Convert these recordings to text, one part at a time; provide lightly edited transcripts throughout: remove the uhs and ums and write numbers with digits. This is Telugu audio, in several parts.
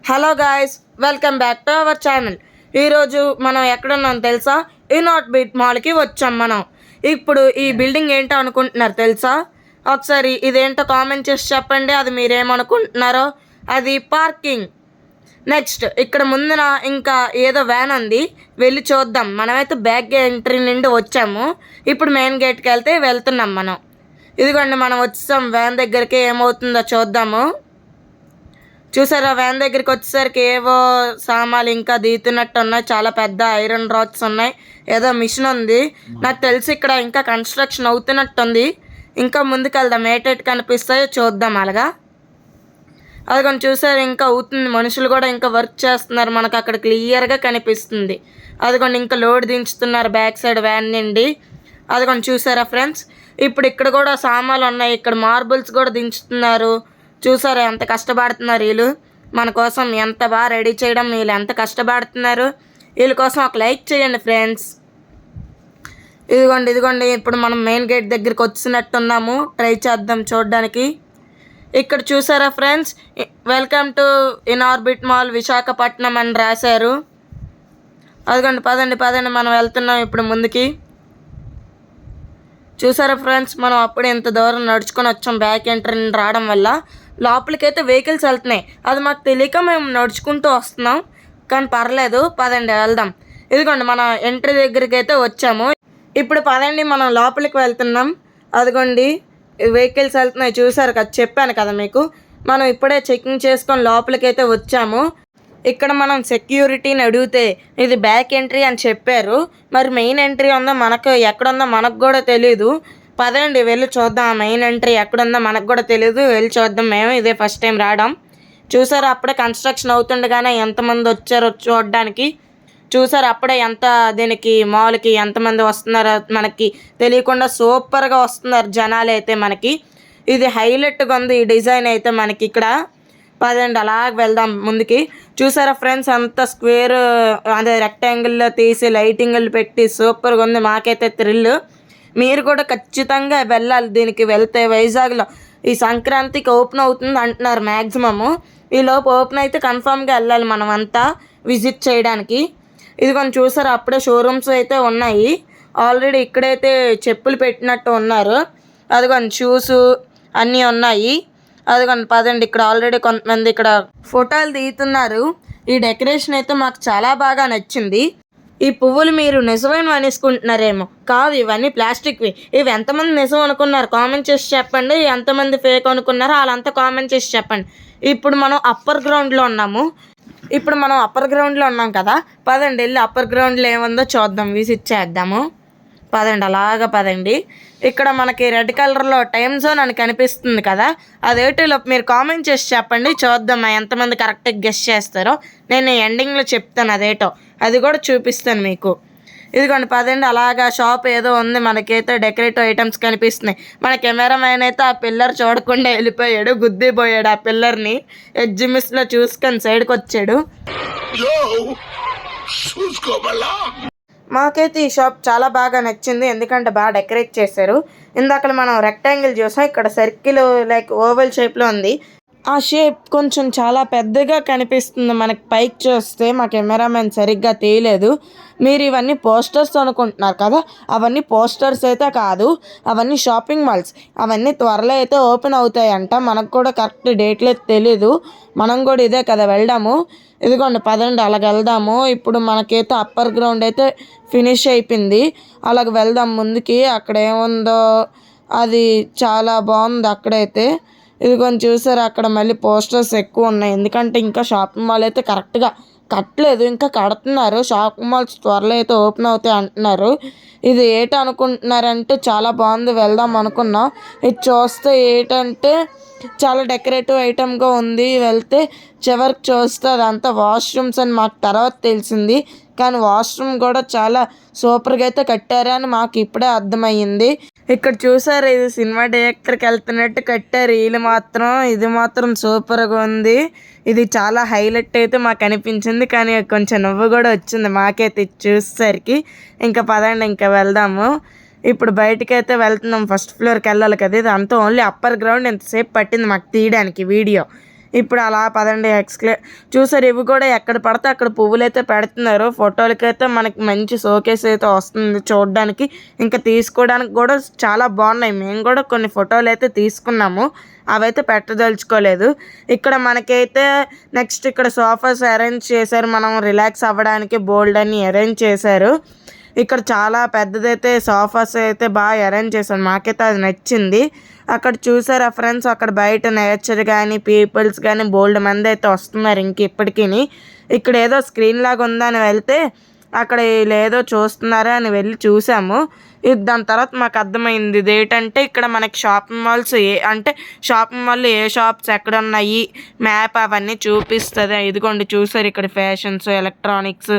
Hello guys, welcome back to our channel. ఈరోజు మనం ఎక్కడున్నాం తెలుసా? ఇన్ఆర్ట్ బీట్ మాల్కి వచ్చాం మనం. ఇప్పుడు ఈ బిల్డింగ్ ఏంటో అనుకుంటున్నారు తెలుసా? ఒకసారి ఇదేంటో కామెంట్ చేసి చెప్పండి, అది మీరేమనుకుంటున్నారో. అది పార్కింగ్. నెక్స్ట్ ఇక్కడ ముందున ఇంకా ఏదో వ్యాన్ ఉంది, వెళ్ళి చూద్దాం. మనమైతే బ్యాక్ ఎంట్రీ నుండి వచ్చాము, ఇప్పుడు మెయిన్ గేట్కి వెళ్తున్నాం మనం. ఇదిగోండి మనం వచ్చాం వ్యాన్ దగ్గరికి, ఏమవుతుందో చూద్దాము. చూసారా, వ్యాన్ దగ్గరికి వచ్చేసరికి ఏవో సామాన్లు ఇంకా దిగుతున్నట్టు ఉన్నాయి. చాలా పెద్ద ఐరన్ రాడ్స్ ఉన్నాయి, ఏదో మిషన్ ఉంది. నాకు తెలిసి ఇక్కడ ఇంకా కన్స్ట్రక్షన్ అవుతున్నట్టుంది. ఇంకా ముందుకు వెళ్దాం, ఏటేటి కనిపిస్తాయో చూద్దాం. అలాగా అదిగొని చూసారు, ఇంకా అవుతుంది. మనుషులు కూడా ఇంకా వర్క్ చేస్తున్నారు, మనకు అక్కడ క్లియర్గా కనిపిస్తుంది. అదిగోండి ఇంకా లోడ్ దించుతున్నారు బ్యాక్ సైడ్ వ్యాన్ నుండి. అదిగొని చూసారా ఫ్రెండ్స్, ఇప్పుడు ఇక్కడ కూడా సామాన్లు ఉన్నాయి. ఇక్కడ మార్బుల్స్ కూడా దించుతున్నారు. చూసారా ఎంత కష్టపడుతున్నారు వీళ్ళు మన కోసం, ఎంత బాగా రెడీ చేయడం. వీళ్ళు ఎంత కష్టపడుతున్నారు, వీళ్ళ కోసం ఒక లైక్ చేయండి ఫ్రెండ్స్. ఇదిగోండి ఇప్పుడు మనం మెయిన్ గేట్ దగ్గరికి వచ్చినట్టున్నాము. ట్రై చేద్దాం చూడడానికి. ఇక్కడ చూసారా friends, welcome to Inorbit mall Visakhapatnam అని రాశారు. అదిగోండి పదండి మనం వెళ్తున్నాం ఇప్పుడు ముందుకి. చూసారా ఫ్రెండ్స్, మనం అప్పుడు ఇంత దూరం నడుచుకొని వచ్చాం. బ్యాక్ ఎంట్రీ రావడం వల్ల లోపలికైతే వెహికల్స్ వెళ్తున్నాయి, అది మాకు తెలియక మేము నడుచుకుంటూ వస్తున్నాం. కానీ పర్లేదు, పదండి వెళ్దాం. ఇదిగోండి మన ఎంట్రీ దగ్గరికి అయితే వచ్చాము. ఇప్పుడు పదండి మనం లోపలికి వెళ్తున్నాం. అదిగోండి వెహికల్స్ వెళ్తున్నాయి, చూసారు కదా, చెప్పాను కదా మీకు. మనం ఇప్పుడే చెకింగ్ చేసుకొని లోపలికి అయితే వచ్చాము. ఇక్కడ మనం సెక్యూరిటీని అడిగితే ఇది బ్యాక్ ఎంట్రీ అని చెప్పారు. మరి మెయిన్ ఎంట్రీ ఉందో మనకు ఎక్కడుందో మనకు కూడా తెలీదు. పదండి వెళ్ళి చూద్దాం, మెయిన్ ఎంట్రీ ఎక్కడుందో మనకు కూడా తెలియదు, వెళ్ళి చూద్దాం. మేము ఇదే ఫస్ట్ టైం రావడం. చూసారు అప్పుడే కన్స్ట్రక్షన్ అవుతుండగానే ఎంతమంది వచ్చారో చూడడానికి. చూసారు అప్పుడే ఎంత దీనికి మాల్కి ఎంతమంది వస్తున్నారో మనకి తెలియకుండా సూపర్గా వస్తున్నారు జనాలు అయితే. మనకి ఇది హైలైట్గా ఉంది ఈ డిజైన్ అయితే మనకి ఇక్కడ. పదండి అలాగ వెళ్దాం ముందుకి. చూసారా ఫ్రెండ్స్, అంత స్క్వేర్ అదే రెక్టాంగిల్లో తీసి లైటింగ్లు పెట్టి సూపర్గా ఉంది. మాకైతే థ్రిల్. మీరు కూడా ఖచ్చితంగా వెళ్ళాలి దీనికి. వెళ్తే వైజాగ్లో ఈ సంక్రాంతికి ఓపెన్ అవుతుంది అంటున్నారు మ్యాక్సిమము. ఈలోపు ఓపెన్ అయితే కన్ఫామ్గా వెళ్ళాలి మనం అంతా విజిట్ చేయడానికి. ఇది కొంచెం చూసారా, అప్పుడే షోరూమ్స్ అయితే ఉన్నాయి ఆల్రెడీ. ఇక్కడైతే చెప్పులు పెట్టినట్టు ఉన్నారు, అదిగోండి షూస్ అన్నీ ఉన్నాయి. అదిగోండి పదండి, ఇక్కడ ఆల్రెడీ కొంతమంది ఇక్కడ ఫోటోలు దిగుతున్నారు. ఈ డెకరేషన్ అయితే మాకు చాలా బాగా నచ్చింది. ఈ పువ్వులు మీరు నిజమైన అనేసుకుంటున్నారేమో, కాదు ఇవన్నీ ప్లాస్టిక్వి. ఇవి ఎంతమంది నిజం అనుకున్నారు కామెంట్ చేసి చెప్పండి, ఎంతమంది ఫేక్ అనుకున్నారో వాళ్ళంతా కామెంట్ చేసి చెప్పండి. ఇప్పుడు మనం అప్పర్ గ్రౌండ్లో ఉన్నాం కదా. పదండి వెళ్ళి అప్పర్ గ్రౌండ్లో ఏముందో చూద్దాం, విజిట్ చేద్దాము. పదండి అలాగా పదండి. ఇక్కడ మనకి రెడ్ కలర్లో టైమ్ జోన్ అని కనిపిస్తుంది కదా, అదేటిలో మీరు కామెంట్ చేసి చెప్పండి, చూద్దాం ఎంతమంది కరెక్ట్గా గెస్ చేస్తారో. నేను ఎండింగ్లో చెప్తాను అదేటో, అది కూడా చూపిస్తాను మీకు. ఇదిగోండి పదండి అలాగా షాప్ ఏదో ఉంది, మనకైతే డెకరేటివ్ ఐటమ్స్ కనిపిస్తున్నాయి. మన కెమెరామ్యాన్ అయితే ఆ పిల్లర్ చూడకుండా వెళ్ళిపోయాడు, గుద్దిపోయాడు ఆ పిల్లర్ని. ఎడ్జ్ మిస్లో చూసుకొని సైడ్కి వచ్చాడు. మాకైతే ఈ షాప్ చాలా బాగా నచ్చింది, ఎందుకంటే బాగా డెకరేట్ చేశారు. ఇందాక మనం రెక్టాంగిల్ చూసాం, ఇక్కడ సర్కిల్ లైక్ ఓవెల్ షేప్లో ఉంది. ఆ షేప్ కొంచెం చాలా పెద్దగా కనిపిస్తుంది మనకి పైకి చూస్తే. మా కెమెరామెన్ సరిగ్గా తీయలేదు. మీరు ఇవన్నీ పోస్టర్స్ అనుకుంటున్నారు కదా, అవన్నీ పోస్టర్స్ అయితే కాదు, అవన్నీ షాపింగ్ మాల్స్. అవన్నీ త్వరలో అయితే ఓపెన్ అవుతాయంట, మనకు కూడా కరెక్ట్ డేట్లు తెలీదు. మనం కూడా ఇదే కదా వెళ్ళాము. ఇదిగోండి పదండి అలాగ వెళ్దాము. ఇప్పుడు మనకైతే అప్పర్ గ్రౌండ్ అయితే ఫినిష్ అయిపోయింది, అలాగ వెళ్దాం ముందుకి. అక్కడ ఏముందో అది చాలా బాగుంది అక్కడైతే. ఇది కొంచెం చూసారు, అక్కడ మళ్ళీ పోస్టర్స్ ఎక్కువ ఉన్నాయి, ఎందుకంటే ఇంకా షాపింగ్ మాల్ అయితే కరెక్ట్గా కట్టలేదు, ఇంకా కడుతున్నారు. షాపింగ్ మాల్స్ త్వరలో అయితే ఓపెన్ అవుతాయి అంటున్నారు. ఇది ఏటనుకుంటున్నారంటే చాలా బాగుంది, వెళ్దాం అనుకున్నాం. ఇది చూస్తే ఏంటంటే చాలా డెకరేటివ్ ఐటమ్గా ఉంది. వెళ్తే చివరికి చూస్తే అదంతా వాష్రూమ్స్ అని మాకు తర్వాత తెలిసింది. కానీ వాష్రూమ్ కూడా చాలా సూపర్గా అయితే కట్టారని మాకు ఇప్పుడే అర్థమయ్యింది. ఇక్కడ చూసారు, ఇది సినిమా థియేటర్కి వెళ్తున్నట్టు కట్టారు వీళ్ళు మాత్రం. ఇది మాత్రం సూపర్గా ఉంది, ఇది చాలా హైలైట్ అయితే మాకు అనిపించింది. కానీ కొంచెం నవ్వు కూడా వచ్చింది మాకైతే చూసేసరికి. ఇంకా పదండి ఇంకా వెళ్దాము. ఇప్పుడు బయటికి అయితే వెళ్తున్నాం, ఫస్ట్ ఫ్లోర్కి వెళ్ళాలి కదా. ఇది అంతా ఓన్లీ అప్పర్ గ్రౌండ్. ఎంతసేపు పట్టింది మాకు తీయడానికి వీడియో. ఇప్పుడు అలా పదండి చూసారు, ఇవి కూడా ఎక్కడ పడితే అక్కడ పువ్వులు అయితే పెడుతున్నారు. ఫోటోలకైతే మనకి మంచి షోకేస్ అయితే వస్తుంది చూడడానికి, ఇంకా తీసుకోవడానికి కూడా చాలా బాగున్నాయి. మేము కూడా కొన్ని ఫోటోలు అయితే తీసుకున్నాము, అవైతే పెట్టదలుచుకోలేదు. ఇక్కడ మనకైతే నెక్స్ట్ ఇక్కడ సోఫాస్ అరేంజ్ చేశారు, మనం రిలాక్స్ అవ్వడానికి బోల్డ్ అని అరేంజ్ చేశారు. ఇక్కడ చాలా పెద్దదైతే సోఫాస్ అయితే బాగా అరేంజ్ చేశారు, మాకైతే అది నచ్చింది. అక్కడ చూసారా ఫ్రెండ్స్, అక్కడ బయట నేచర్ కానీ పీపుల్స్ కానీ బోల్డ్ మంది అయితే వస్తున్నారు ఇంక ఇప్పటికీ. ఇక్కడ ఏదో స్క్రీన్ లాగా ఉందని వెళ్తే అక్కడ లేదో చూస్తున్నారా అని వెళ్ళి చూసాము. దాని తర్వాత మాకు అర్థమైంది ఇది ఏంటంటే, ఇక్కడ మనకి షాపింగ్ మాల్స్ షాపింగ్ మాల్లో ఏ షాప్స్ ఎక్కడ ఉన్నాయి మ్యాప్ అవన్నీ చూపిస్తుంది. ఇదిగోండి చూసారు, ఇక్కడ ఫ్యాషన్స్, ఎలక్ట్రానిక్స్.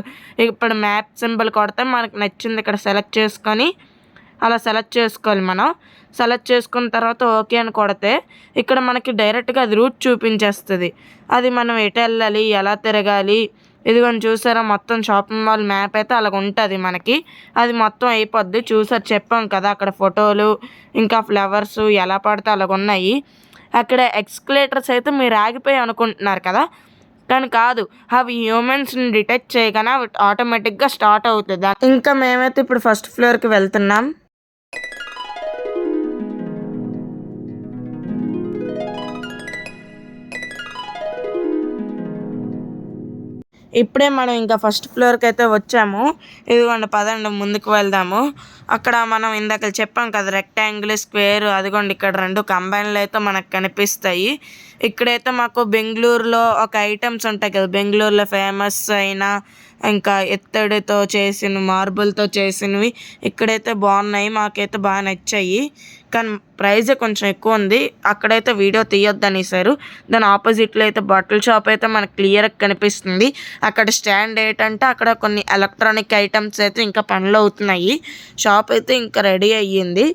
ఇప్పుడు మ్యాప్ సింబల్ కొడితే మనకు నచ్చింది ఇక్కడ సెలెక్ట్ చేసుకొని అలా సెలెక్ట్ చేసుకోవాలి. మనం సెలెక్ట్ చేసుకున్న తర్వాత ఓకే అని కొడితే ఇక్కడ మనకి డైరెక్ట్గా అది రూట్ చూపించేస్తుంది. అది మనం ఎటు వెళ్ళాలి, ఎలా తిరగాలి, ఇదిగోని చూసారా మొత్తం షాపింగ్ మాల్ మ్యాప్ అయితే అలాగ ఉంటుంది మనకి. అది మొత్తం అయిపోద్ది. చూసారు, చెప్పాం కదా అక్కడ ఫోటోలు ఇంకా ఫ్లవర్స్ ఎలా పడితే అలాగ ఉన్నాయి. అక్కడ ఎక్స్కలేటర్స్ అయితే మీరు ఆగిపోయి అనుకుంటున్నారు కదా, కానీ కాదు, అవి హ్యూమన్స్ని డిటెక్ట్ చేయగానే అవి ఆటోమేటిక్గా స్టార్ట్ అవుతుంది. ఇంకా మేమైతే ఇప్పుడు ఫస్ట్ ఫ్లోర్కి వెళ్తున్నాం. ఇప్పుడే మనం ఇంకా ఫస్ట్ ఫ్లోర్కి అయితే వచ్చాము. ఇదిగోండి పదండి ముందుకు వెళ్దాము. అక్కడ మనం ఇందాక చెప్పాం కదా రెక్టాంగిల్, స్క్వేర్, అదిగోండి ఇక్కడ 2 కంబైన్లు అయితే మనకు కనిపిస్తాయి. ఇక్కడైతే మాకు బెంగళూరులో ఒక ఐటమ్స్ ఉంటాయి కదా, బెంగళూరులో ఫేమస్ అయిన ఇంకా ఎత్తడితో చేసిన మార్బుల్తో చేసినవి ఇక్కడైతే బాగున్నాయి, మాకైతే బాగా నచ్చాయి. కానీ ప్రైజ్ కొంచెం ఎక్కువ ఉంది. అక్కడైతే వీడియో తీయొద్దనేసారు. దాని ఆపోజిట్లో అయితే బట్టల షాప్ అయితే మనకు క్లియర్గా కనిపిస్తుంది. అక్కడ స్టాండ్ ఏంటంటే అక్కడ కొన్ని ఎలక్ట్రానిక్ ఐటమ్స్ అయితే ఇంకా పనులు అవుతున్నాయి. షాప్ అయితే ఇంకా రెడీ అయ్యింది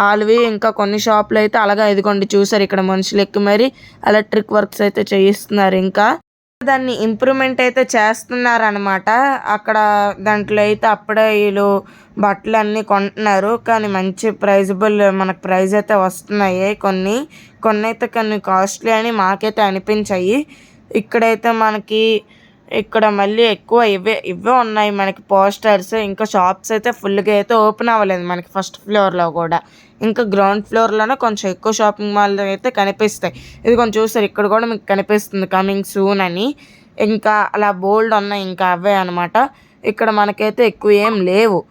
ఆల్వి. ఇంకా కొన్ని షాపులు అయితే అలాగా ఇదిగోండి చూసారు, ఇక్కడ మనుషులు ఎక్కి మరి ఎలక్ట్రిక్ వర్క్స్ అయితే చేయిస్తున్నారు. ఇంకా దాన్ని ఇంప్రూవ్మెంట్ అయితే చేస్తున్నారనమాట. అక్కడ దాంట్లో అయితే అప్పుడే వీళ్ళు బట్టలు అన్నీ కొంటున్నారు, కానీ మంచి ప్రైజబుల్ మనకు ప్రైజ్ అయితే వస్తున్నాయి. కొన్ని అయితే కొన్ని కాస్ట్లీ అని మాకైతే అనిపించాయి. ఇక్కడైతే మనకి ఇక్కడ మళ్ళీ ఎక్కువ ఇవే ఉన్నాయి మనకి పోస్టర్స్. ఇంకా షాప్స్ అయితే ఫుల్గా అయితే ఓపెన్ అవ్వలేదు మనకి ఫస్ట్ ఫ్లోర్లో కూడా. ఇంకా గ్రౌండ్ ఫ్లోర్లోనే కొంచెం ఎక్కువ షాపింగ్ మాల్ అయితే కనిపిస్తాయి. ఇది కొంచెం చూస్తారు, ఇక్కడ కూడా మీకు కనిపిస్తుంది కమింగ్ సూన్ అని. ఇంకా అలా బోల్డ్ ఉన్నాయి, ఇంకా అవే అనమాట. ఇక్కడ మనకైతే ఎక్కువ ఏం లేవు.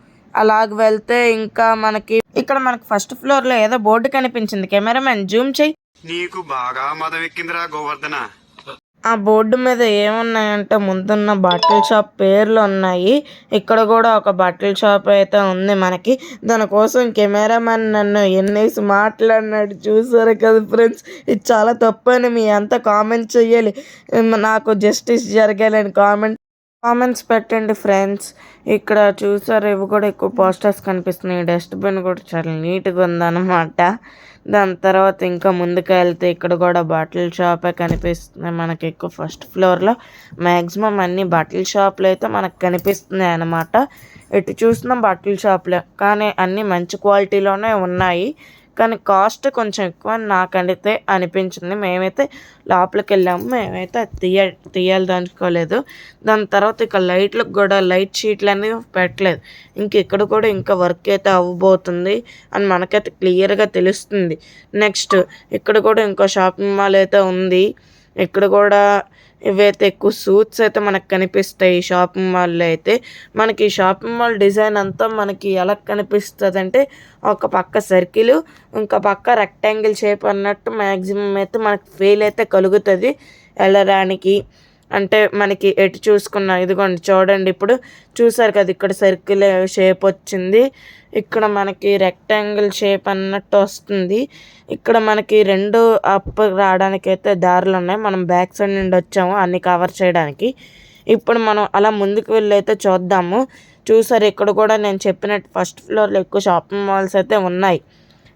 అలాగ వెళ్తే ఇంకా మనకి ఇక్కడ మనకి ఫస్ట్ ఫ్లోర్లో ఏదో బోర్డు కనిపించింది, కెమెరామెన్ జూమ్ చెయ్యి. నీకు బాగా మదవెక్కిందిరా గోవర్ధన. ఆ బోర్డు మీద ఏమున్నాయంటే ముందున్న బట్టల షాప్ పేర్లు ఉన్నాయి. ఇక్కడ కూడా ఒక బట్టల షాప్ అయితే ఉంది మనకి. దానికోసం కెమెరామెన్ నన్ను ఎన్నేసి మాట్లాడినాడు చూసారు కదా ఫ్రెండ్స్. ఇది చాలా తప్పు అని మీ అంతా కామెంట్ చెయ్యాలి, నాకు జస్టిస్ జరగాలని కామెంట్స్ పెట్టండి ఫ్రెండ్స్. ఇక్కడ చూసారు, ఇవి కూడా ఎక్కువ పోస్టర్స్ కనిపిస్తున్నాయి. డస్ట్బిన్ కూడా చాలా నీట్గా ఉందన్నమాట. దాని తర్వాత ఇంకా ముందుకు వెళ్తే ఇక్కడ కూడా బట్టల షాపే కనిపిస్తున్నాయి మనకి ఎక్కువ. ఫస్ట్ ఫ్లోర్లో మ్యాక్సిమం అన్ని బట్టల షాపులు అయితే మనకు కనిపిస్తున్నాయి అన్నమాట. ఎటు చూసినా బట్టల షాపులే, కానీ అన్నీ మంచి క్వాలిటీలోనే ఉన్నాయి. కానీ కాస్ట్ కొంచెం ఎక్కువ నాకైతే అనిపించింది. మేమైతే లోపలికి వెళ్ళాము, మేమైతే తీయాలి దాచుకోలేదు. దాని తర్వాత ఇక లైట్లకు కూడా లైట్ షీట్లు అనేవి పెట్టలేదు. ఇక్కడ కూడా ఇంకా వర్క్ అయితే అవ్వబోతుంది అని మనకైతే క్లియర్గా తెలుస్తుంది. నెక్స్ట్ ఇక్కడ కూడా ఇంకో షాపింగ్ మాల్ అయితే ఉంది. ఇక్కడ కూడా ఇవైతే ఎక్కువ సూట్స్ అయితే మనకు కనిపిస్తాయి. షాపింగ్ మాల్లో అయితే మనకి షాపింగ్ మాల్ డిజైన్ అంతా మనకి ఎలా కనిపిస్తుంది అంటే, ఒక పక్క సర్కిల్, ఇంకో పక్క రెక్టాంగిల్ షేప్ అన్నట్టు మ్యాక్సిమం అయితే మనకు ఫీల్ అయితే కలుగుతుంది వెళ్ళడానికి. అంటే మనకి ఎటు చూసుకున్నా ఇదిగోండి చూడండి, ఇప్పుడు చూసారు కదా ఇక్కడ సర్కిల్ షేప్ వచ్చింది, ఇక్కడ మనకి రెక్టాంగిల్ షేప్ అన్నట్టు వస్తుంది. ఇక్కడ మనకి 2 అప్ రావడానికి అయితే దారులు ఉన్నాయి. మనం బ్యాక్ సైడ్ నుండి వచ్చాము అన్ని కవర్ చేయడానికి. ఇప్పుడు మనం అలా ముందుకు వెళ్ళి అయితే చూద్దాము. చూసారు, ఇక్కడ కూడా నేను చెప్పినట్టు ఫస్ట్ ఫ్లోర్లో ఎక్కువ షాపింగ్ మాల్స్ అయితే ఉన్నాయి.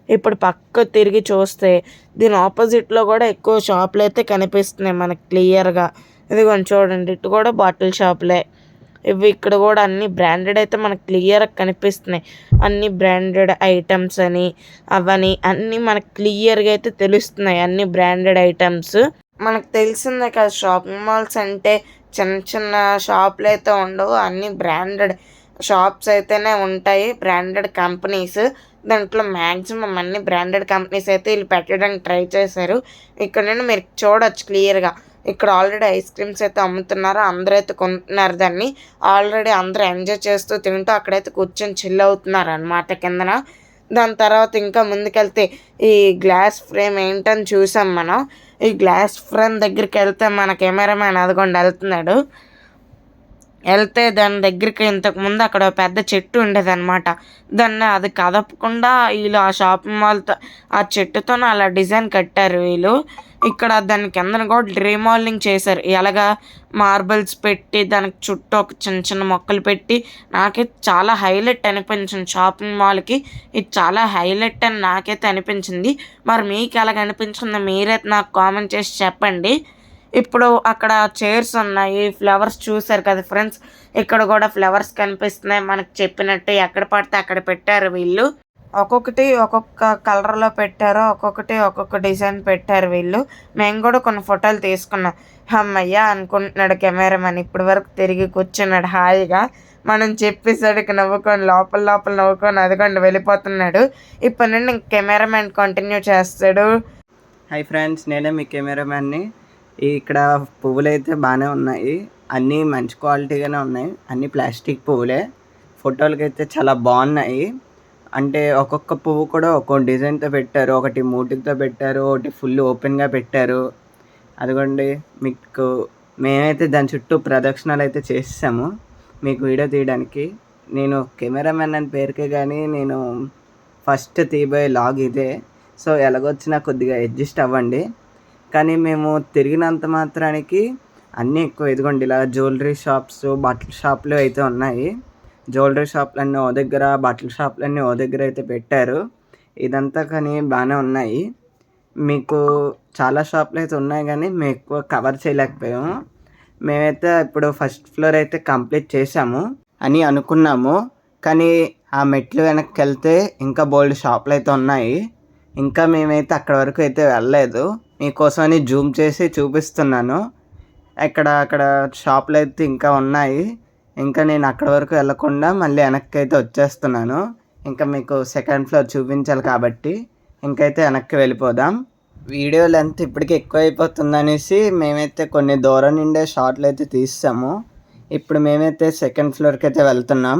ఇప్పుడు పక్క తిరిగి చూస్తే దీని ఆపోజిట్లో కూడా ఎక్కువ షాపులు అయితే కనిపిస్తున్నాయి మనకు క్లియర్గా. ఇదిగోండి చూడండి, ఇటు కూడా బాటిల్ షాపులే ఇవి. ఇక్కడ కూడా అన్ని బ్రాండెడ్ అయితే మనకు క్లియర్గా కనిపిస్తున్నాయి. అన్ని బ్రాండెడ్ ఐటమ్స్ అని అవని అన్నీ మనకు క్లియర్గా అయితే తెలుస్తున్నాయి, అన్ని బ్రాండెడ్ ఐటమ్స్. మనకు తెలిసిందే కదా, షాపింగ్ మాల్స్ అంటే చిన్న చిన్న షాపులు అయితే ఉండవు, అన్నీ బ్రాండెడ్ షాప్స్ అయితేనే ఉంటాయి, బ్రాండెడ్ కంపెనీస్. దాంట్లో మ్యాక్సిమం అన్ని బ్రాండెడ్ కంపెనీస్ అయితే వీళ్ళు పెట్టడానికి ట్రై చేశారు. ఇక్కడ నుండి మీరు చూడొచ్చు క్లియర్గా. ఇక్కడ ఆల్రెడీ ఐస్ క్రీమ్స్ అయితే అమ్ముతున్నారు, అందరూ అయితే కొంటున్నారు దాన్ని. ఆల్రెడీ అందరూ ఎంజాయ్ చేస్తూ తింటూ అక్కడైతే కూర్చొని చిల్ అవుతున్నారు అనమాట కిందన. దాని తర్వాత ఇంకా ముందుకెళ్తే ఈ గ్లాస్ ఫ్రేమ్ ఏంటని చూసాం మనం. ఈ గ్లాస్ ఫ్రేమ్ దగ్గరికి వెళ్తే మన కెమెరామ్యాన్ అదిగోండి వెళ్తున్నాడు. వెళ్తే దాని దగ్గరికి ఇంతకుముందు అక్కడ పెద్ద చెట్టు ఉండేదన్నమాట. దాన్ని అది కదపకుండా వీళ్ళు ఆ షాపింగ్ మాల్తో ఆ చెట్టుతోనే అలా డిజైన్ కట్టారు వీళ్ళు. ఇక్కడ దాని కిందన కూడా రీమోడలింగ్ చేశారు. ఎలాగా మార్బల్స్ పెట్టి దానికి చుట్టూ ఒక చిన్న చిన్న మొక్కలు పెట్టి నాకైతే చాలా హైలైట్ అనిపించింది. షాపింగ్ మాల్కి ఇది చాలా హైలైట్ అని నాకైతే అనిపించింది. మరి మీకు ఎలాగ అనిపించిందో మీరైతే నాకు కామెంట్ చేసి చెప్పండి. ఇప్పుడు అక్కడ చైర్స్ ఉన్నాయి, ఫ్లవర్స్ చూసారు కదా ఫ్రెండ్స్. ఇక్కడ కూడా ఫ్లవర్స్ కనిపిస్తున్నాయి మనకు చెప్పినట్టు. ఎక్కడ పడితే అక్కడ పెట్టారు వీళ్ళు. ఒక్కొక్కటి ఒక్కొక్క కలర్లో పెట్టారు, ఒక్కొక్కటి ఒక్కొక్క డిజైన్ పెట్టారు వీళ్ళు. మేము కూడా కొన్ని ఫోటోలు తీసుకున్నాం. అమ్మయ్య అనుకుంటున్నాడు కెమెరామెన్. ఇప్పటి వరకు తిరిగి కూర్చున్నాడు హాయిగా. మనం చెప్పేసరికి నవ్వుకొని లోపల లోపల నవ్వుకొని అదిగోండి వెళ్ళిపోతున్నాడు. ఇప్పటి నుండి కెమెరామెన్ కంటిన్యూ చేస్తాడు. హాయ్ ఫ్రెండ్స్, నేనే మీ కెమెరామ్యాన్ని. ఇక్కడ పువ్వులు అయితే బాగానే ఉన్నాయి, అన్నీ మంచి క్వాలిటీగానే ఉన్నాయి, అన్నీ ప్లాస్టిక్ పువ్వులే. ఫోటోలకి అయితే చాలా బాగున్నాయి. అంటే ఒక్కొక్క పువ్వు కూడా ఒక్కొక్క డిజైన్తో పెట్టారు. ఒకటి మూటితో పెట్టారు, ఒకటి ఫుల్ ఓపెన్గా పెట్టారు. అదిగోండి మీకు మేమైతే దాని చుట్టూ ప్రదక్షిణాలు అయితే చేసాము మీకు వీడియో తీయడానికి. నేను కెమెరామెన్ అని పేరుకే కానీ నేను ఫస్ట్ తీయబోయే లాగ్ ఇదే. సో ఎలాగొచ్చినా కొద్దిగా అడ్జస్ట్ అవ్వండి. కానీ మేము తిరిగినంత మాత్రానికి అన్నీ ఎక్కువ ఇదిగోండి ఇలా జ్యువెలరీ షాప్స్, బట్టల షాపులు అయితే ఉన్నాయి. జ్యువెలరీ షాపులన్నీ ఓ దగ్గర, బట్టల షాపులన్నీ ఓ దగ్గర అయితే పెట్టారు. ఇదంతా కానీ బాగానే ఉన్నాయి. మీకు చాలా షాపులు అయితే ఉన్నాయి కానీ మేము ఎక్కువ కవర్ చేయలేకపోయాము. మేమైతే ఇప్పుడు ఫస్ట్ ఫ్లోర్ అయితే కంప్లీట్ చేసాము అని అనుకున్నాము. కానీ ఆ మెట్లు వెనక్కి వెళ్తే ఇంకా బోల్డ్ షాపులు అయితే ఉన్నాయి. ఇంకా మేమైతే అక్కడ వరకు అయితే వెళ్ళలేదు. మీకోసమని జూమ్ చేసి చూపిస్తున్నాను. అక్కడ షాపులు అయితే ఇంకా ఉన్నాయి. ఇంకా నేను అక్కడ వరకు వెళ్ళకుండా మళ్ళీ వెనక్కి అయితే వచ్చేస్తున్నాను. ఇంకా మీకు సెకండ్ ఫ్లోర్ చూపించాలి కాబట్టి ఇంకైతే వెనక్కి వెళ్ళిపోదాం. వీడియో లెంత్ ఇప్పటికి ఎక్కువ అయిపోతుంది అనేసి మేమైతే కొన్ని దూరం నుండే షార్ట్లు అయితే తీసాము. ఇప్పుడు మేమైతే సెకండ్ ఫ్లోర్కి అయితే వెళ్తున్నాం.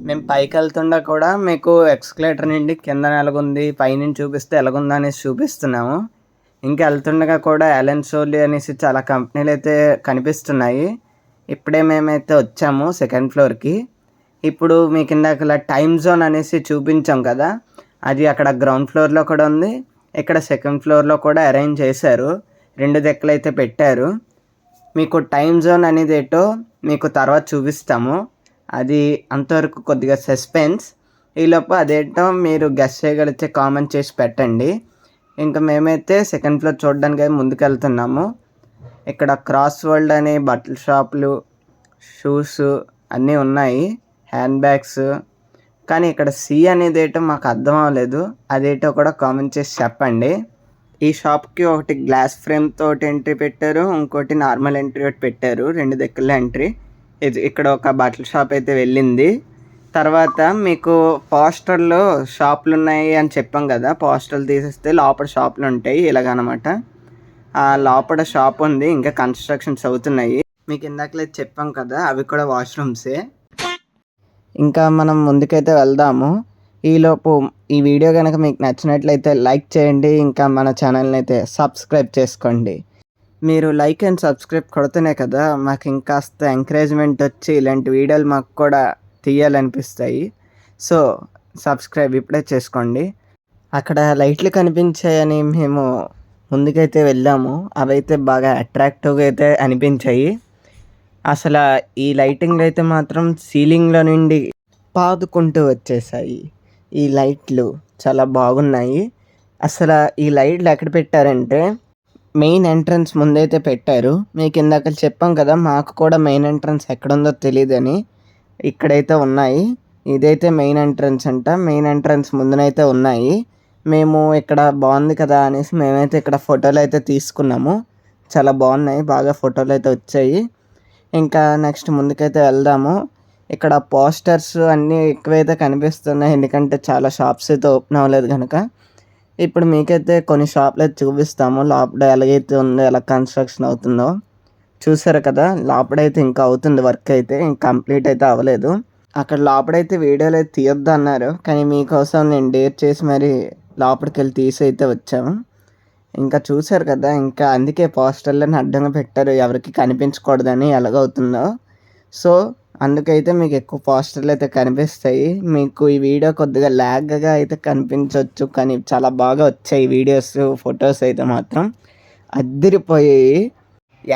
మేము పైకి వెళ్తుండా కూడా మీకు ఎక్స్కలేటర్ నుండి కింద ఎలాగుంది, పైనుంచి చూపిస్తే ఎలాగుందా అనేసి చూపిస్తున్నాము. ఇంకా వెళ్తుండగా కూడా అలెన్ సోలీ అనేసి చాలా కంపెనీలు అయితే కనిపిస్తున్నాయి. ఇప్పుడే మేమైతే వచ్చాము సెకండ్ ఫ్లోర్కి. ఇప్పుడు మీకు ఇందాక టైమ్ జోన్ అనేసి చూపించాం కదా, అది అక్కడ గ్రౌండ్ ఫ్లోర్లో కూడా ఉంది, ఇక్కడ సెకండ్ ఫ్లోర్లో కూడా అరేంజ్ చేశారు. 2 దెక్కలు అయితే పెట్టారు. మీకు టైమ్ జోన్ అనేది ఏంటో మీకు తర్వాత చూపిస్తాము. అది అంతవరకు కొద్దిగా సస్పెన్స్. ఈలోపు అదేంటో మీరు గెస్ చేయగలిగితే కామెంట్ చేసి పెట్టండి. ఇంకా మేమైతే సెకండ్ ఫ్లోర్ చూడడానికి ముందుకు వెళ్తున్నాము. ఇక్కడ క్రాస్ వరల్డ్ అనే బట్టల షాపులు, షూస్ అన్నీ ఉన్నాయి, హ్యాండ్ బ్యాగ్స్. కానీ ఇక్కడ సి అనేది ఏంటో మాకు అర్థం అవ్వలేదు, అదేంటో కూడా కామెంట్ చేసి చెప్పండి. ఈ షాప్కి ఒకటి గ్లాస్ ఫ్రేమ్ తోటి ఎంట్రీ పెట్టారు, ఇంకోటి నార్మల్ ఎంట్రీ ఒకటి పెట్టారు, 2 దిక్కుల ఎంట్రీ. ఇక్కడ ఒక బట్టల షాప్ అయితే వెళ్ళింది. తర్వాత మీకు పోస్టర్లో షాపులు ఉన్నాయి అని చెప్పాం కదా, పోస్టర్లు తీసేస్తే లోపల షాపులు ఉంటాయి ఇలాగనమాట. ఆ లోపల షాప్ ఉంది, ఇంకా కన్స్ట్రక్షన్స్ అవుతున్నాయి. మీకు ఇందాకలే చెప్పాం కదా, అవి కూడా వాష్రూమ్సే. ఇంకా మనం ముందుకైతే వెళ్దాము. ఈలోపు ఈ వీడియో కనుక మీకు నచ్చినట్లయితే లైక్ చేయండి, ఇంకా మన ఛానల్ని అయితే సబ్స్క్రైబ్ చేసుకోండి. మీరు లైక్ అండ్ సబ్స్క్రైబ్ కొడితేనే కదా మాకు ఇంకాస్త ఎంకరేజ్మెంట్ వచ్చి ఇలాంటి వీడియోలు మాకు కూడా తీయాలనిపిస్తాయి. సో సబ్స్క్రైబ్ ఇప్పుడే చేసుకోండి. అక్కడ లైట్లు కనిపించాయని మేము ముందుకైతే వెళ్ళాము. అవైతే బాగా అట్రాక్టివ్గా అయితే అనిపించాయి. అసలు ఈ లైటింగ్ అయితే మాత్రం సీలింగ్లో నుండి పాదుకుంటూ వచ్చేసాయి. ఈ లైట్లు చాలా బాగున్నాయి. అసలు ఈ లైట్లు ఎక్కడ పెట్టారంటే మెయిన్ ఎంట్రన్స్ ముందైతే పెట్టారు. మీకు ఇందాక చెప్పాం కదా, మాకు కూడా మెయిన్ ఎంట్రన్స్ ఎక్కడుందో తెలియదని. ఇక్కడైతే ఉన్నాయి. ఇదైతే మెయిన్ ఎంట్రన్స్ అంట. మెయిన్ ఎంట్రన్స్ ముందునైతే ఉన్నాయి. మేము ఇక్కడ బాగుంది కదా అనేసి మేమైతే ఇక్కడ ఫోటోలు అయితే తీసుకున్నాము. చాలా బాగున్నాయి, బాగా ఫోటోలు అయితే వచ్చాయి. ఇంకా నెక్స్ట్ ముందుకైతే వెళ్దాము. ఇక్కడ పోస్టర్స్ అన్నీ ఎక్కువైతే కనిపిస్తున్నాయి, ఎందుకంటే చాలా షాప్స్ అయితే ఓపెన్ అవ్వలేదు కనుక. ఇప్పుడు మీకైతే కొన్ని షాపులు అయితే చూపిస్తాము. లోపల ఎలాగైతే ఉందో, ఎలా కన్స్ట్రక్షన్ అవుతుందో చూసారు కదా. లోపడైతే ఇంకా అవుతుంది వర్క్, అయితే ఇంకా కంప్లీట్ అయితే అవ్వలేదు. అక్కడ లోపడైతే వీడియోలు అయితే తీయొద్దు అన్నారు, కానీ మీకోసం నేను డేర్ చేసి మరి లోపలికి వెళ్ళి తీసి అయితే వచ్చాము. ఇంకా చూసారు కదా, ఇంకా అందుకే పోస్టర్లను అడ్డంగా పెట్టారు, ఎవరికి కనిపించకూడదని ఎలాగవుతుందో. సో అందుకైతే మీకు ఎక్కువ పోస్టర్లు అయితే కనిపిస్తాయి. మీకు ఈ వీడియో కొద్దిగా ల్యాగ్గా అయితే కనిపించవచ్చు, కానీ చాలా బాగా వచ్చాయి వీడియోస్, ఫొటోస్ అయితే మాత్రం అద్దిరిపోయాయి.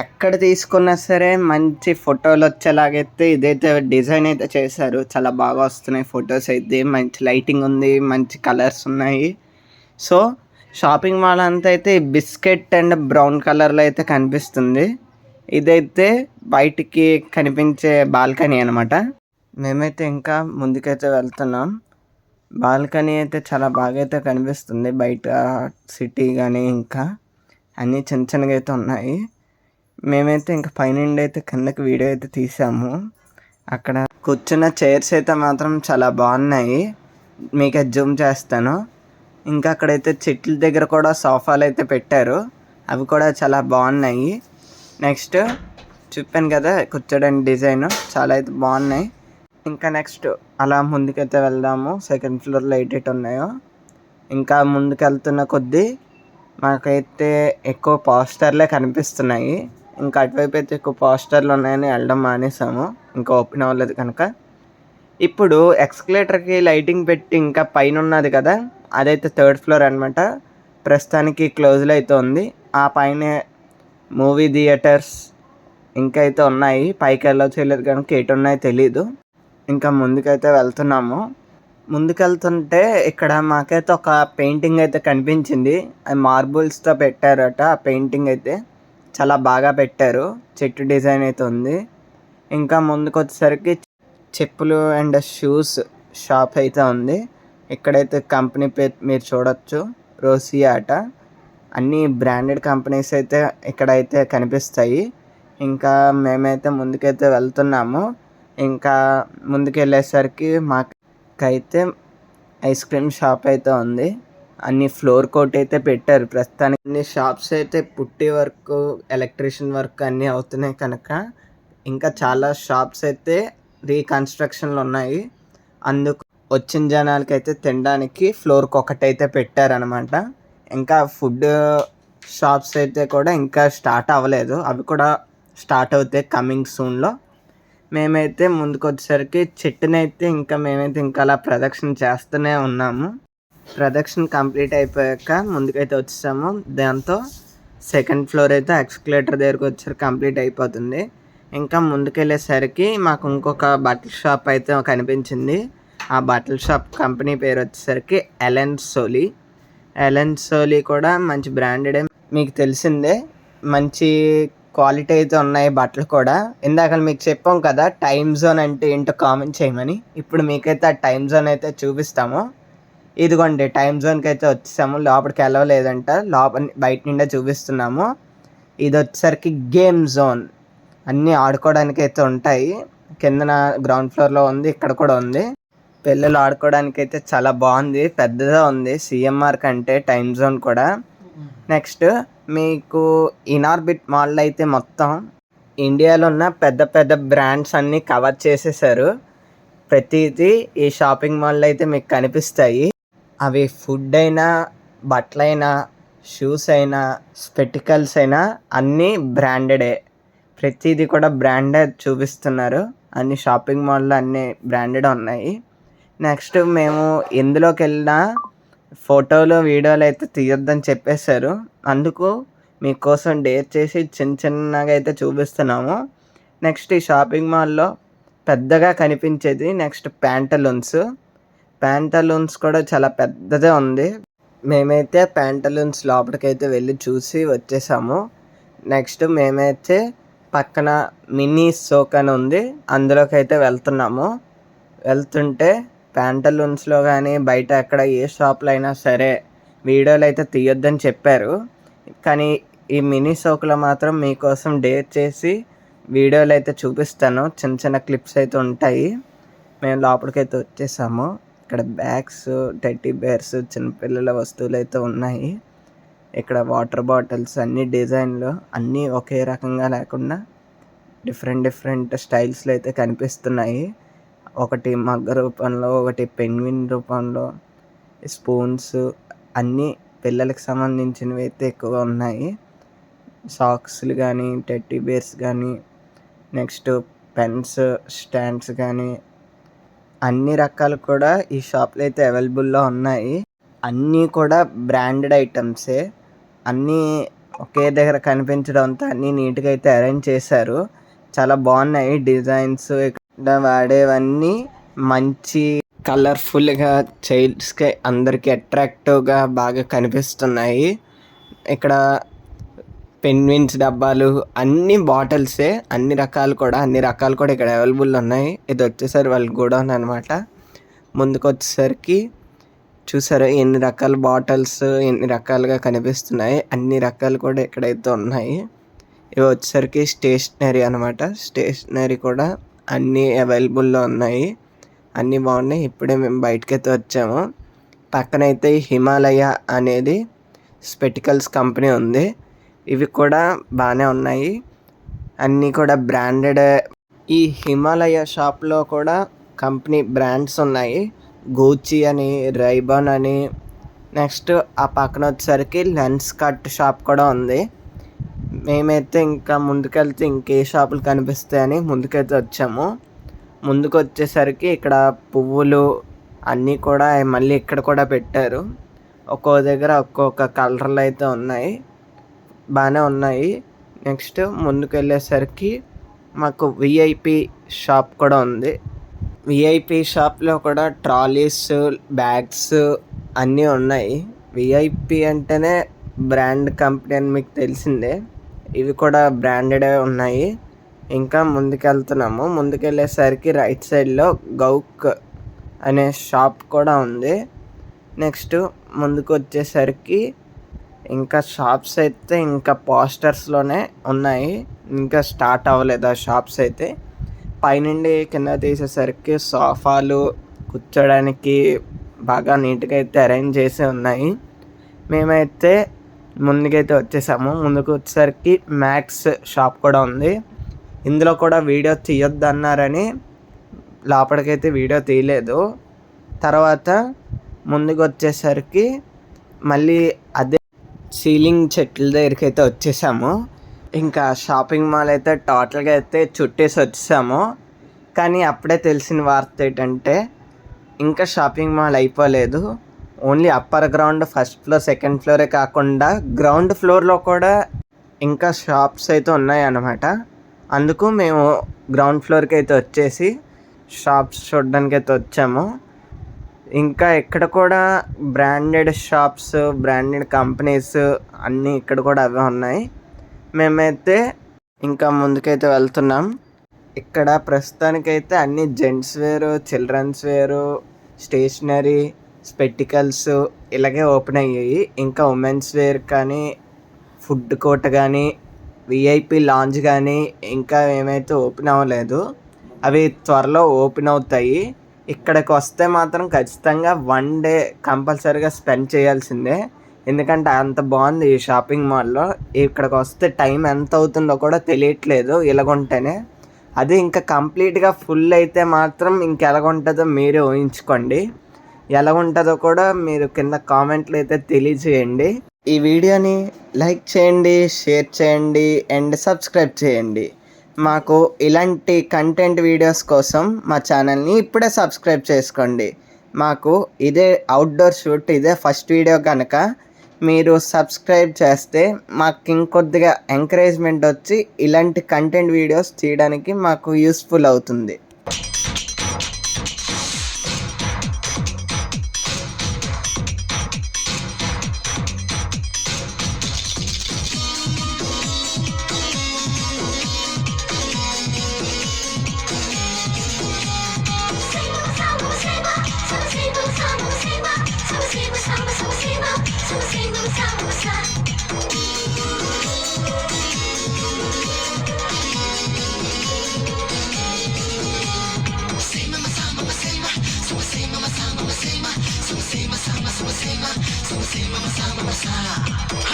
ఎక్కడ తీసుకున్నా సరే మంచి ఫోటోలు వచ్చేలాగైతే ఇదైతే డిజైన్ అయితే చేశారు. చాలా బాగా వస్తున్నాయి ఫొటోస్ అయితే, మంచి లైటింగ్ ఉంది, మంచి కలర్స్ ఉన్నాయి. సో షాపింగ్ మాల్ అంతా అయితే బిస్కెట్ అండ్ బ్రౌన్ కలర్లో అయితే కనిపిస్తుంది. ఇదైతే బయటికి కనిపించే బాల్కనీ అనమాట. మేమైతే ఇంకా ముందుకైతే వెళ్తున్నాం. బాల్కనీ అయితే చాలా బాగా అయితే కనిపిస్తుంది. బయట సిటీ కానీ ఇంకా అన్నీ చిన్న చిన్నగా అయితే ఉన్నాయి. మేమైతే ఇంకా పైనుండి అయితే కిందకి వీడియో అయితే తీసాము. అక్కడ కూర్చున్న చైర్స్ అయితే మాత్రం చాలా బాగున్నాయి, మీకు జూమ్ చేస్తాను. ఇంకా అక్కడైతే చెట్ల దగ్గర కూడా సోఫాలు అయితే పెట్టారు, అవి కూడా చాలా బాగున్నాయి. నెక్స్ట్ చెప్పాను కదా కూర్చోడానికి డిజైన్ చాలా అయితే బాగున్నాయి. ఇంకా నెక్స్ట్ అలా ముందుకైతే వెళ్దాము. సెకండ్ ఫ్లోర్లో ఎయిట్ ఉన్నాయో. ఇంకా ముందుకు వెళ్తున్న కొద్దీ మాకైతే ఎక్కువ పోస్టర్లే కనిపిస్తున్నాయి. ఇంకా అటువైపు అయితే ఎక్కువ పోస్టర్లు ఉన్నాయని వెళ్ళడం మానేసాము, ఇంకా ఓపెన్ అవ్వలేదు కనుక. ఇప్పుడు ఎక్స్కలేటర్కి లైటింగ్ పెట్టి ఇంకా పైన ఉన్నది కదా, అదైతే థర్డ్ ఫ్లోర్ అనమాట. ప్రస్తుతానికి క్లోజ్లో అయితే ఉంది. ఆ పైన మూవీ థియేటర్స్ ఇంకా అయితే ఉన్నాయి, పైకి వెళ్ళలేదు కనుక ఎటు ఉన్నాయో తెలీదు. ఇంకా ముందుకైతే వెళ్తున్నాము. ముందుకెళ్తుంటే ఇక్కడ మాకైతే ఒక పెయింటింగ్ అయితే కనిపించింది. అది మార్బుల్స్తో పెట్టారట. ఆ పెయింటింగ్ అయితే చాలా బాగా పెట్టారు, చెట్టు డిజైన్ అయితే ఉంది. ఇంకా ముందుకు వచ్చేసరికి చెప్పులు అండ్ షూస్ షాప్ అయితే ఉంది. ఇక్కడైతే కంపెనీ పేరు మీరు చూడొచ్చు, రోసియా అట. అన్నీ బ్రాండెడ్ కంపెనీస్ అయితే ఇక్కడైతే కనిపిస్తాయి. ఇంకా మేమైతే ముందుకైతే వెళ్తున్నాము. ఇంకా ముందుకు వెళ్ళేసరికి మాకైతే ఐస్ క్రీమ్ షాప్ అయితే ఉంది. అన్ని ఫ్లోర్ కోట్ అయితే పెట్టారు. ప్రస్తుతానికి అన్ని షాప్స్ అయితే పుట్టి వర్క్, ఎలక్ట్రీషియన్ వర్క్ అన్నీ అవుతున్నాయి కనుక ఇంకా చాలా షాప్స్ అయితే రీకన్స్ట్రక్షన్లు ఉన్నాయి. అందుకు వచ్చిన జనాలకి అయితే తినడానికి ఫ్లోర్కి ఒకటైతే పెట్టారనమాట. ఇంకా ఫుడ్ షాప్స్ అయితే కూడా ఇంకా స్టార్ట్ అవ్వలేదు, అవి కూడా స్టార్ట్ అవుతాయి కమింగ్ సూన్లో. మేమైతే ముందుకు వచ్చేసరికి చెట్టునైతే మేమైతే ఇంకా అలా ప్రదక్షిణ చేస్తూనే ఉన్నాము. ప్రదక్షిణ కంప్లీట్ అయిపోయాక ముందుకైతే వచ్చేసాము. దాంతో సెకండ్ ఫ్లోర్ అయితే ఎక్స్కలేటర్ దగ్గరకు వచ్చేసరికి కంప్లీట్ అయిపోతుంది. ఇంకా ముందుకెళ్ళేసరికి మాకు ఇంకొక బట్టల షాప్ అయితే కనిపించింది. ఆ బట్టల షాప్ కంపెనీ పేరు వచ్చేసరికి ఎలెన్ సోలీ కూడా మంచి బ్రాండెడే, మీకు తెలిసిందే. మంచి క్వాలిటీ అయితే ఉన్నాయి బట్టలు కూడా. ఇందాక మీకు చెప్పాం కదా టైమ్ జోన్ అంటే ఏంటో కామెంట్ చేయమని. ఇప్పుడు మీకైతే ఆ టైమ్ జోన్ అయితే చూపిస్తాము. ఇదిగోండి టైమ్ జోన్కి అయితే వచ్చేసాము. లోపలికి వెళ్ళలేదంట, బయట నిండా చూపిస్తున్నాము. ఇది వచ్చేసరికి గేమ్ జోన్, అన్నీ ఆడుకోవడానికి అయితే ఉంటాయి. కిందన గ్రౌండ్ ఫ్లోర్లో ఉంది, ఇక్కడ కూడా ఉంది. పిల్లలు ఆడుకోవడానికి అయితే చాలా బాగుంది, పెద్దగా ఉంది సిఎంఆర్ కంటే టైమ్ జోన్ కూడా. నెక్స్ట్ మీకు ఇనార్బిట్ మాల్లో అయితే మొత్తం ఇండియాలో ఉన్న పెద్ద పెద్ద బ్రాండ్స్ అన్నీ కవర్ చేసేసారు. ప్రతిదీ ఈ షాపింగ్ మాల్లో అయితే మీకు కనిపిస్తాయి. అవి ఫుడ్ అయినా, బట్టలైనా, షూస్ అయినా, స్పెటికల్స్ అయినా అన్నీ బ్రాండెడే. ప్రతిదీ కూడా బ్రాండెడ్ చూపిస్తున్నారు. అన్ని షాపింగ్ మాల్లో అన్నీ బ్రాండెడ్ ఉన్నాయి. నెక్స్ట్ మేము ఎందులోకి వెళ్ళినా ఫోటోలు వీడియోలు అయితే తీయొద్దని చెప్పేశారు. అందుకు మీకోసం డేర్ చేసి చిన్నగా అయితే చూపిస్తున్నాము. నెక్స్ట్ ఈ షాపింగ్ మాల్లో పెద్దగా కనిపించేది నెక్స్ట్ ప్యాంటలూన్స్ కూడా చాలా పెద్దదే ఉంది. మేమైతే ప్యాంటలూన్స్ లోపలికైతే వెళ్ళి చూసి వచ్చేసాము. నెక్స్ట్ మేమైతే పక్కన మినీ సోక్ అని ఉంది, అందులోకి అయితే వెళ్తున్నాము. వెళ్తుంటే ప్యాంటలూన్స్లో కానీ బయట ఎక్కడ ఏ షాప్లో అయినా సరే వీడియోలు అయితే తీయొద్దని చెప్పారు. కానీ ఈ మినీ సోకులో మాత్రం మీకోసం డేర్ చేసి వీడియోలు అయితే చూపిస్తాను. చిన్న చిన్న క్లిప్స్ అయితే ఉంటాయి. మేము లోపలికైతే వచ్చేసాము. ఇక్కడ బ్యాగ్స్, టెడ్డీ బేర్స్, చిన్నపిల్లల వస్తువులు అయితే ఉన్నాయి. ఇక్కడ వాటర్ బాటిల్స్ అన్ని డిజైన్లు అన్నీ ఒకే రకంగా లేకుండా డిఫరెంట్ స్టైల్స్లో అయితే కనిపిస్తున్నాయి. ఒకటి మగ్గ రూపంలో, ఒకటి పెన్విన్ రూపంలో, స్పూన్స్ అన్నీ పిల్లలకి సంబంధించినవి అయితే ఎక్కువగా ఉన్నాయి. సాక్స్లు కానీ, టెడ్డీ బేర్స్ కానీ, నెక్స్ట్ పెన్స్ స్టాండ్స్ కానీ అన్ని రకాలు కూడా ఈ షాప్లో అయితే అవైలబుల్లో ఉన్నాయి. అన్నీ కూడా బ్రాండెడ్ ఐటమ్సే. అన్నీ ఒకే దగ్గర కనిపించడంతో అన్నీ నీట్గా అయితే అరేంజ్ చేశారు. చాలా బాగున్నాయి డిజైన్స్. ఇక్కడ వాడేవన్నీ మంచి కలర్ఫుల్గా చైల్డ్స్కి అందరికీ అట్రాక్టివ్గా బాగా కనిపిస్తున్నాయి. ఇక్కడ పెన్విన్స్ డబ్బాలు అన్ని బాటిల్సే, అన్ని రకాలు కూడా ఇక్కడ అవైలబుల్ ఉన్నాయి. ఇది వచ్చేసరికి వాళ్ళ గోడౌన్ అనమాట. ముందుకు వచ్చేసరికి చూసారా ఎన్ని రకాల బాటిల్స్ ఎన్ని రకాలుగా కనిపిస్తున్నాయి. అన్ని రకాలు కూడా ఇక్కడైతే ఉన్నాయి. ఇవి వచ్చేసరికి స్టేషనరీ అనమాట. స్టేషనరీ కూడా అన్నీ అవైలబుల్లో ఉన్నాయి. అన్నీ బాగున్నాయి. ఇప్పుడే మేము బయటకైతే వచ్చాము. పక్కనైతే హిమాలయ అనేది స్పెటికల్స్ కంపెనీ ఉంది. ఇవి కూడా బాగానే ఉన్నాయి. అన్నీ కూడా బ్రాండెడ్. ఈ హిమాలయ షాప్లో కూడా కంపెనీ బ్రాండ్స్ ఉన్నాయి. గూచి అని, రైబాన్ అని, నెక్స్ట్ ఆ పక్కన వచ్చేసరికి లెన్స్ కట్ షాప్ కూడా ఉంది. మేమైతే ఇంకా ముందుకెళ్తే ఇంకే షాపులు కనిపిస్తాయని ముందుకైతే వచ్చాము. ముందుకు వచ్చేసరికి ఇక్కడ పువ్వులు అన్నీ కూడా మళ్ళీ ఇక్కడ కూడా పెట్టారు. ఒక్కో దగ్గర ఒక్కొక్క కలర్లు అయితే ఉన్నాయి. బాగానే ఉన్నాయి. నెక్స్ట్ ముందుకు వెళ్ళేసరికి మాకు విఐపి షాప్ కూడా ఉంది. విఐపి షాప్లో కూడా ట్రాలీస్, బ్యాగ్స్ అన్నీ ఉన్నాయి. విఐపి అంటేనే బ్రాండ్ కంపెనీ అని మీకు తెలిసిందే. ఇవి కూడా బ్రాండెడే ఉన్నాయి. ఇంకా ముందుకెళ్తున్నాము. ముందుకెళ్ళేసరికి రైట్ సైడ్లో గౌక్ అనే షాప్ కూడా ఉంది. నెక్స్ట్ ముందుకు వచ్చేసరికి ఇంకా షాప్స్ అయితే ఇంకా పోస్టర్స్లోనే ఉన్నాయి. ఇంకా స్టార్ట్ అవ్వలేదు ఆ షాప్స్ అయితే. పైనుండి కింద తీసేసరికి సోఫాలు కూర్చోడానికి బాగా నీట్గా అయితే అరేంజ్ చేసి ఉన్నాయి. మేమైతే ముందుకైతే వచ్చేసాము. ముందుకు వచ్చేసరికి మ్యాక్స్ షాప్ కూడా ఉంది. ఇందులో కూడా వీడియో తీయొద్దు అన్నారని లోపలికైతే వీడియో తీయలేదు. తర్వాత ముందుకు వచ్చేసరికి మళ్ళీ అదే సీలింగ్ చెట్ల దగ్గరికి అయితే వచ్చేసాము. ఇంకా షాపింగ్ మాల్ అయితే టోటల్గా అయితే చుట్టేసి వచ్చేసాము. కానీ అప్పుడే తెలిసిన వార్త ఏంటంటే ఇంకా షాపింగ్ మాల్ అయిపోలేదు. Only upper ground, first floor, second ఫ్లోరే కాకుండా గ్రౌండ్ ఫ్లోర్లో కూడా ఇంకా షాప్స్ అయితే ఉన్నాయి అన్నమాట. అందుకు మేము గ్రౌండ్ ఫ్లోర్కి అయితే వచ్చేసి షాప్స్ చూడడానికి అయితే వచ్చాము. ఇంకా ఇక్కడ కూడా బ్రాండెడ్ షాప్స్, బ్రాండెడ్ కంపెనీస్ అన్నీ ఇక్కడ కూడా అవే ఉన్నాయి. మేమైతే ఇంకా ముందుకైతే వెళ్తున్నాం. ఇక్కడ ప్రస్తుతానికైతే అన్ని జెంట్స్ వేరు, చిల్డ్రన్స్ వేరు, స్టేషనరీ, స్పెటికల్స్ ఇలాగే ఓపెన్ అయ్యాయి. ఇంకా ఉమెన్స్ వేర్ కానీ, ఫుడ్ కోర్ట్ కానీ, విఐపి లాంజ్ కానీ ఇంకా ఏమైతే ఓపెన్ అవ్వలేదు. అవి త్వరలో ఓపెన్ అవుతాయి. ఇక్కడికి వస్తే మాత్రం ఖచ్చితంగా 1 డే కంపల్సరీగా స్పెండ్ చేయాల్సిందే. ఎందుకంటే అంత బాగుంది ఈ షాపింగ్ మాల్లో. ఇక్కడికి వస్తే టైం ఎంత అవుతుందో కూడా తెలియట్లేదు ఇలాగుంటేనే. అది ఇంకా కంప్లీట్గా ఫుల్ అయితే మాత్రం ఇంకెలాగుంటుందో మీరే ఊహించుకోండి. ఎలా ఉంటుందో కూడా మీరు కింద కామెంట్లు అయితే తెలియజేయండి. ఈ వీడియోని లైక్ చేయండి, షేర్ చేయండి అండ్ సబ్స్క్రైబ్ చేయండి. మాకు ఇలాంటి కంటెంట్ వీడియోస్ కోసం మా ఛానల్ని ఇప్పుడే సబ్స్క్రైబ్ చేసుకోండి. మాకు ఇదే అవుట్డోర్ షూట్, ఇదే ఫస్ట్ వీడియో కనుక మీరు సబ్స్క్రైబ్ చేస్తే మాకు ఇంకొద్దిగా ఎంకరేజ్మెంట్ వచ్చి ఇలాంటి కంటెంట్ వీడియోస్ తీయడానికి మాకు యూస్ఫుల్ అవుతుంది.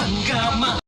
hanggang